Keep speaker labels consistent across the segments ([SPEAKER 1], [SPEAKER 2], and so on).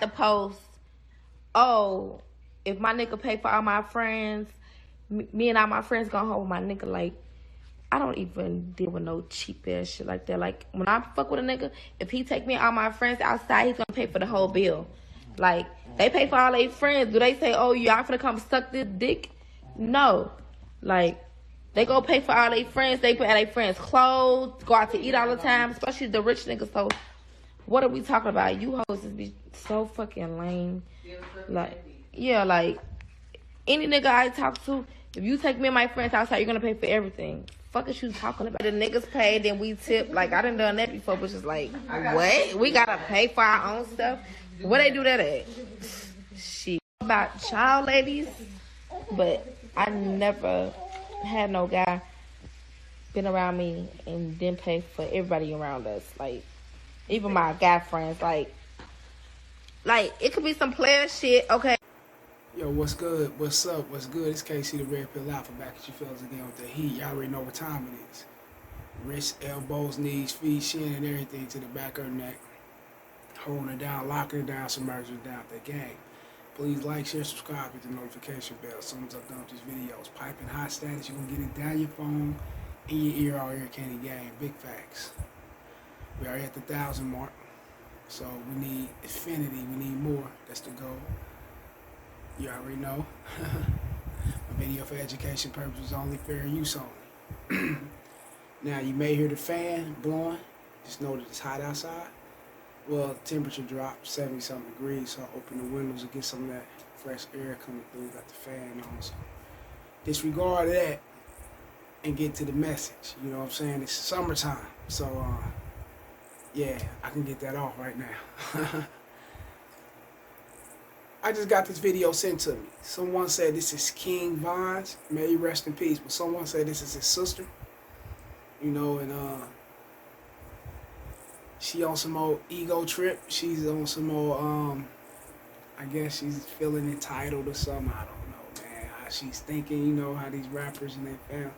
[SPEAKER 1] the post, oh, if my nigga pay for all my friends, me and all my friends going home with my nigga. Like, I don't even deal with no cheap ass shit like that. Like, when I fuck with a nigga, if he take me and all my friends outside, he's gonna pay for the whole bill. Like, they pay for all their friends. Do they say, oh, y'all finna come suck this dick? No. Like, they go pay for all their friends. They pay for their friends' clothes, go out to eat all the time, especially the rich niggas. So, what are we talking about? You hoes just be so fucking lame. Like, yeah, like, any nigga I talk to, if you take me and my friends outside, you're gonna pay for everything. Fuck is you talking about? The niggas pay, then we tip. Like, I done done that before, but it's like, what? We gotta pay for our own stuff? Where they do that at? Shit. About child ladies, but I never had no guy been around me and didn't pay for everybody around us. Like, even my guy friends. Like it could be some player shit, okay?
[SPEAKER 2] Yo, what's good? What's up? What's good? It's KC the Red Pill Alpha back at you fellas again with the heat. Y'all already know what time it is. Wrists, elbows, knees, feet, shin, and everything to the back of her neck. Holding it down, locking it down, submerging it down with that gang. Please like, share, subscribe, hit the notification bell. As soon as I'm done with these videos, piping hot status, you're going to get it down your phone, in your ear, all ear candy gang. Big facts. We are at the 1,000 mark. So we need infinity, we need more. That's the goal. You already know. My video for education purposes only, fair use only. Now you may hear the fan blowing. Just know that it's hot outside. Well, temperature dropped 70-something degrees, so I open the windows and get some of that fresh air coming through. Got the fan on, so disregard that and get to the message. You know what I'm saying? It's summertime, so yeah, I can get that off right now. I just got this video sent to me. Someone said this is King Von's. May he rest in peace. But someone said this is his sister. You know, and she on some old ego trip. She's on some old, I guess she's feeling entitled or something. I don't know, man. How she's thinking, you know, how these rappers and their family.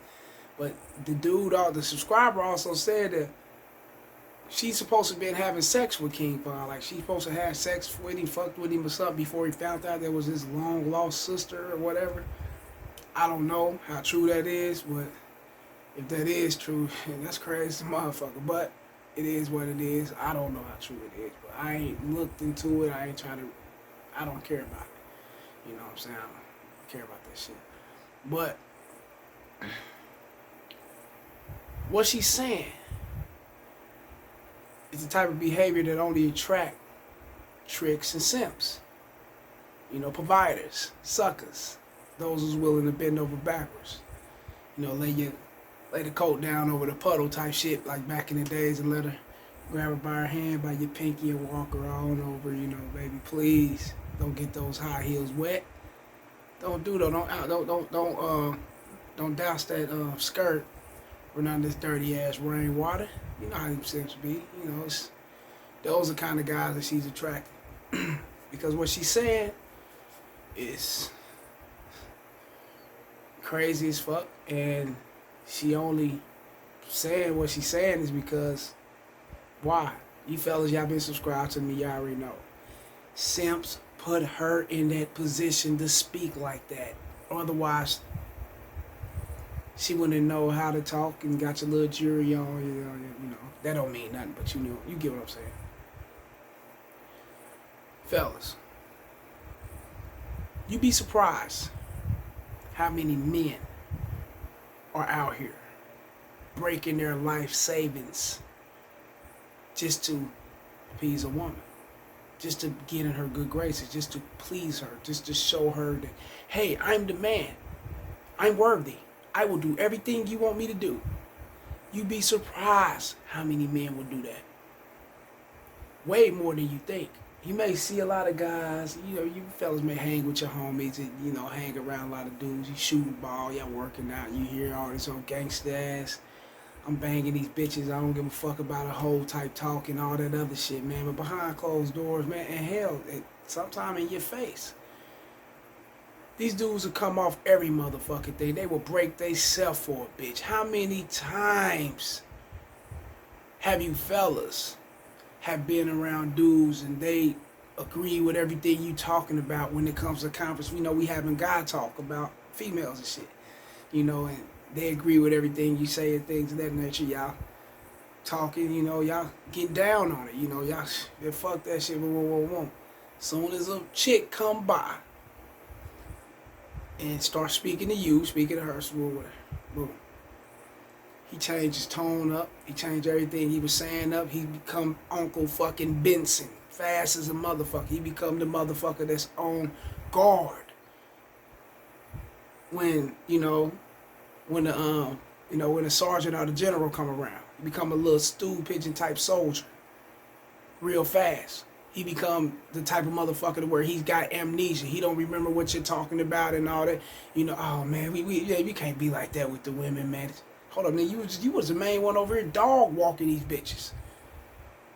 [SPEAKER 2] But the dude, the subscriber also said that she's supposed to been having sex with King Von. Like, she's supposed to have sex with him, fucked with him or something before he found out there was his long-lost sister or whatever. I don't know how true that is, but if that is true, that's crazy motherfucker. But it is what it is. I don't know how true it is, but I ain't looked into it. I ain't trying to, I don't care about it. You know what I'm saying? I don't care about that shit. But what she's saying, it's the type of behavior that only attract tricks and simps. You know, providers, suckers, those who's willing to bend over backwards. You know, lay the coat down over the puddle type shit like back in the days and let her grab her by her hand, by your pinky and walk her on over. You know, baby, please don't get those high heels wet. Don't do that. Don't douse that skirt with none of this dirty ass rainwater. You know how them simps be. You know, those are the kind of guys that she's attracting. Because what she's saying is crazy as fuck. And she only saying what she's saying is because, why? You fellas, y'all been subscribed to me, y'all already know. Simps put her in that position to speak like that. Otherwise, she wouldn't know how to talk and got your little jury on, you know. That don't mean nothing, but you know, you get what I'm saying. Fellas, you'd be surprised how many men are out here breaking their life savings just to appease a woman, just to get in her good graces, just to please her, just to show her that, hey, I'm the man. I'm worthy. I will do everything you want me to do. You'd be surprised how many men will do that. Way more than you think. You may see a lot of guys, you know, you fellas may hang with your homies and, you know, hang around a lot of dudes. You shooting ball, y'all working out, you hear all this old gangsta ass, I'm banging these bitches, I don't give a fuck about a whole type talk and all that other shit, man. But behind closed doors, man, and hell, sometime in your face. These dudes will come off every motherfucking thing. They will break they self for a bitch. How many times have you fellas have been around dudes and they agree with everything you talking about when it comes to conference. We know we having guy talk about females and shit, and they agree with everything you say and things of that nature. Y'all talking, y'all getting down on it. Y'all, yeah, fuck that shit. Whoa. Soon as a chick come by and start speaking to you, speaking to her, boom. He changed his tone up. He changed everything he was saying up. He become Uncle fucking Benson, fast as a motherfucker. He become the motherfucker that's on guard. When when the sergeant or the general come around, he become a little stool pigeon type soldier, real fast. He become the type of motherfucker to where he's got amnesia. He don't remember what you're talking about and all that. Oh man, we can't be like that with the women, man. Hold up, man, you was the main one over here dog walking these bitches.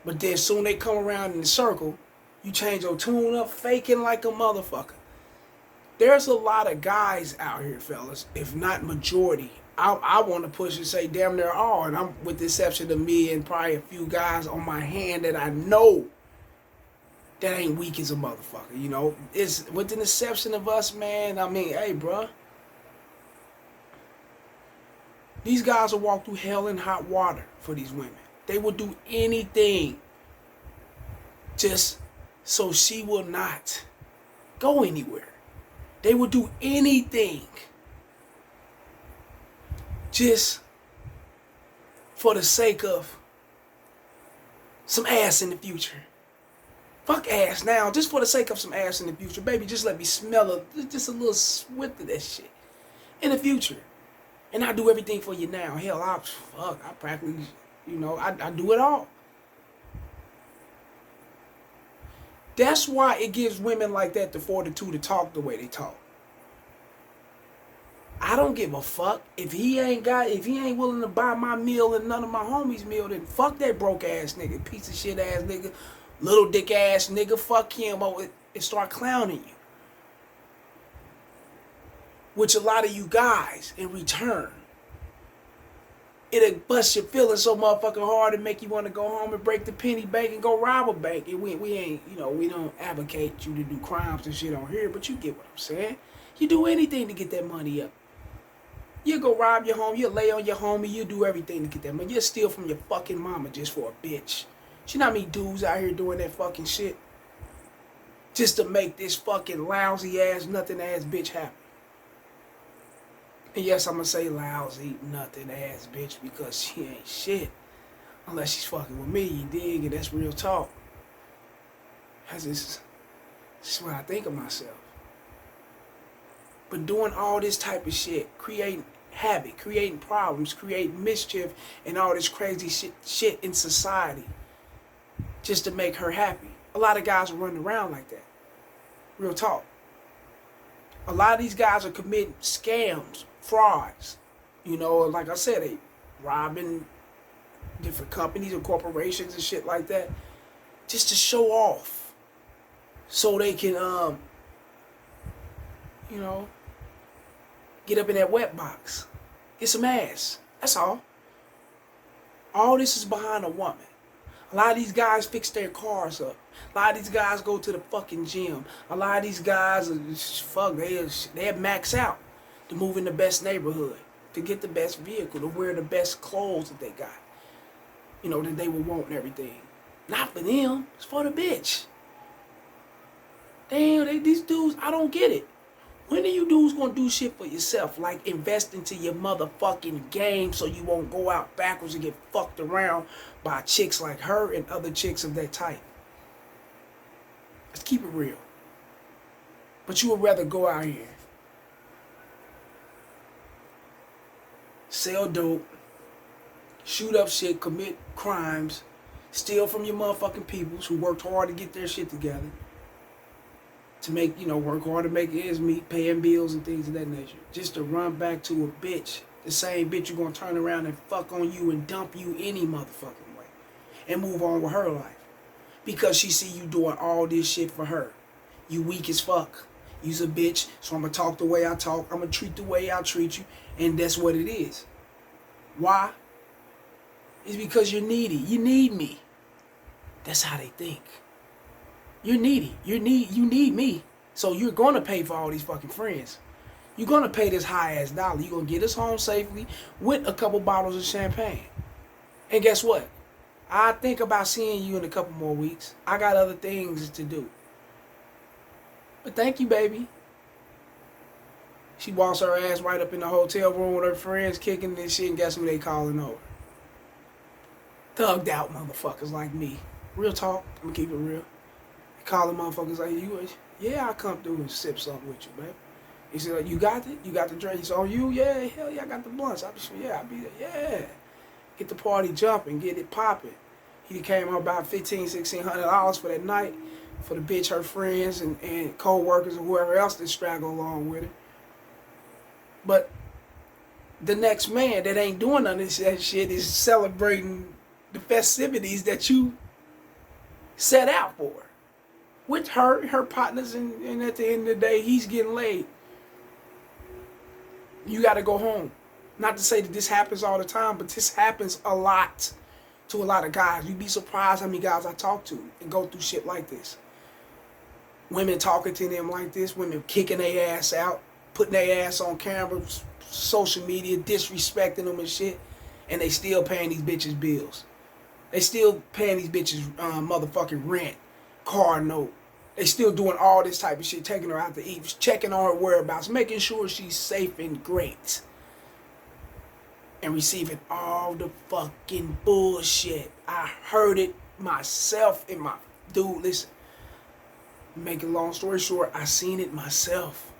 [SPEAKER 2] But then soon they come around in the circle, you change your tune up, faking like a motherfucker. There's a lot of guys out here, fellas, if not majority. I want to push and say damn near all, and I'm with the exception of me and probably a few guys on my hand that I know that ain't weak as a motherfucker, It's with the exception of us, man. I mean, hey, bruh. These guys will walk through hell and hot water for these women. They will do anything just so she will not go anywhere. They will do anything just for the sake of some ass in the future. Fuck ass now, just for the sake of some ass in the future. Baby, just let me smell just a little swift of that shit in the future. And I do everything for you now. Hell, I practically, I do it all. That's why it gives women like that the fortitude to talk the way they talk. I don't give a fuck if he ain't willing to buy my meal and none of my homies' meal, then fuck that broke ass nigga, piece of shit ass nigga, little dick ass nigga, fuck him, and start clowning you. Which a lot of you guys, in return, it'll bust your feelings so motherfucking hard and make you want to go home and break the penny bank and go rob a bank. And we ain't, we don't advocate you to do crimes and shit on here, but you get what I'm saying. You do anything to get that money up. You go rob your home, you lay on your homie, you do everything to get that money. You steal from your fucking mama just for a bitch. You know how many dudes out here doing that fucking shit? Just to make this fucking lousy ass, nothing ass bitch happy. And yes, I'm going to say lousy, nothing ass bitch because she ain't shit. Unless she's fucking with me, you dig? And that's real talk. This is what I think of myself. But doing all this type of shit, creating havoc, creating problems, creating mischief, and all this crazy shit in society just to make her happy. A lot of guys are running around like that. Real talk. A lot of these guys are committing scams, frauds. Like I said, they robbing different companies or corporations and shit like that just to show off so they can, get up in that wet box, get some ass. That's all. All this is behind a woman. A lot of these guys fix their cars up. A lot of these guys go to the fucking gym. A lot of these guys they max out to move in the best neighborhood, to get the best vehicle, to wear the best clothes that they got. That they would want and everything. Not for them, it's for the bitch. Damn, these dudes, I don't get it. When are you dudes gonna do shit for yourself? Like invest into your motherfucking game so you won't go out backwards and get fucked around by chicks like her and other chicks of that type. Let's keep it real. But you would rather go out here, sell dope, shoot up shit, commit crimes, steal from your motherfucking peoples who worked hard to get their shit together, to make, work hard to make ends meet, paying bills and things of that nature, just to run back to a bitch, the same bitch you're gonna turn around and fuck on you and dump you any motherfucking way, and move on with her life, because she see you doing all this shit for her. You weak as fuck. You's a bitch, so I'm gonna talk the way I talk, I'm gonna treat the way I treat you, and that's what it is. Why? It's because you're needy. You need me. That's how they think. You're needy. You need me. So you're gonna pay for all these fucking friends. You're gonna pay this high ass dollar. You're gonna get us home safely with a couple bottles of champagne. And guess what? I think about seeing you in a couple more weeks. I got other things to do. But thank you, baby. She walks her ass right up in the hotel room with her friends kicking this shit, and guess who they calling over? Thugged out motherfuckers like me. Real talk. I'm gonna keep it real. They calling motherfuckers like you. Yeah, I'll come through and sip something with you, baby. He said, like, you got it? You got the drink? He said, oh, you? Yeah, hell yeah, I got the blunts. I'll be there. Yeah. Get the party jumping, get it popping. He came up about $1,500-$1,600 for that night for the bitch, her friends, and co-workers, and whoever else that straggle along with her. But the next man that ain't doing none of that shit is celebrating the festivities that you set out for. With her partners, and at the end of the day, he's getting laid. You got to go home. Not to say that this happens all the time, but this happens a lot to a lot of guys. You'd be surprised how many guys I talk to and go through shit like this. Women talking to them like this, women kicking their ass out, putting their ass on camera, social media, disrespecting them and shit, and they still paying these bitches bills. They still paying these bitches motherfucking rent, car note. They still doing all this type of shit, taking her out to eat, checking on her whereabouts, making sure she's safe and great. And receiving all the fucking bullshit. I heard it myself in my... Dude, listen. Make a long story short, I seen it myself.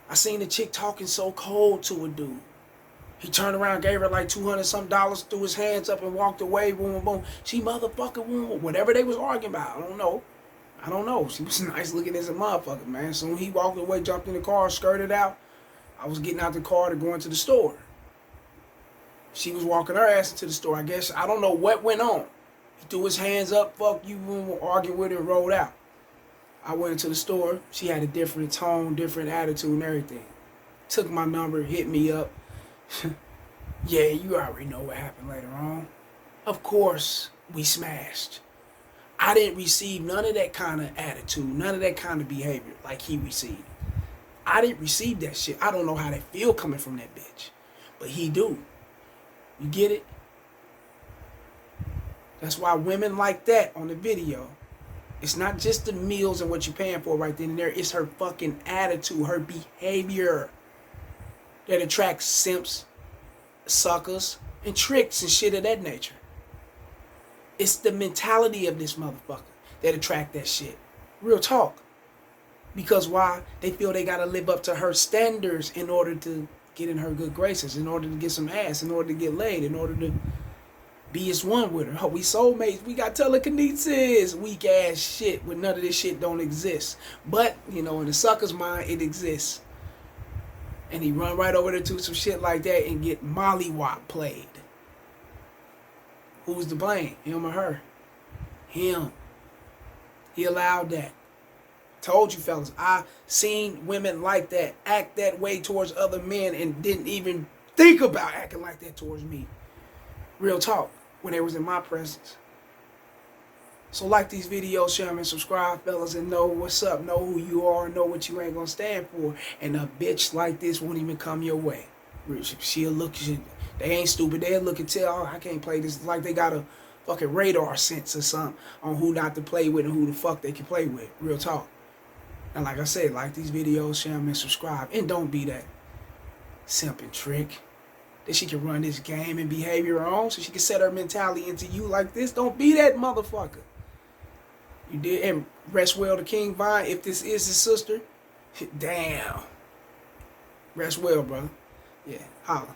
[SPEAKER 2] I seen the chick talking so cold to a dude. He turned around, gave her like $200-something, threw his hands up and walked away, boom, boom, boom. She motherfucking boom, whatever they was arguing about, I don't know. She was nice looking as a motherfucker, man. So he walked away, jumped in the car, skirted out. I was getting out the car to go into the store. She was walking her ass into the store. I guess, I don't know what went on. He threw his hands up, fuck you, boom, arguing with her and rolled out. I went into the store. She had a different tone, different attitude and everything. Took my number, hit me up. Yeah, you already know what happened later on. Of course, we smashed. I didn't receive none of that kind of attitude, none of that kind of behavior like he received. I didn't receive that shit. I don't know how they feel coming from that bitch. But he do. You get it? That's why women like that on the video, it's not just the meals and what you're paying for right then and there. It's her fucking attitude, her behavior that attracts simps, suckers, and tricks and shit of that nature. It's the mentality of this motherfucker that attract that shit. Real talk. Because why? They feel they gotta live up to her standards in order to get in her good graces, in order to get some ass, in order to get laid, in order to be as one with her. Oh, we soulmates, we got telekinesis, weak ass shit when none of this shit don't exist. But, you know, in the sucker's mind, it exists. And he run right over there to some shit like that and get mollywop played. Who's to blame? Him or her? Him. He allowed that. Told you fellas, I seen women like that, act that way towards other men and didn't even think about acting like that towards me. Real talk, when they was in my presence. So like these videos, share them and subscribe, fellas, and know what's up, know who you are, know what you ain't gonna stand for, and a bitch like this won't even come your way. She'll look, they ain't stupid, they'll look and tell, oh, I can't play this, like they got a fucking radar sense or something on who not to play with and who the fuck they can play with. Real talk. And like I said, like these videos, share them and subscribe. And don't be that simp and trick. That she can run this game and behavior on so she can set her mentality into you like this. Don't be that motherfucker. You did. And rest well to King Vine. If this is his sister, damn. Rest well, brother. Yeah, holla.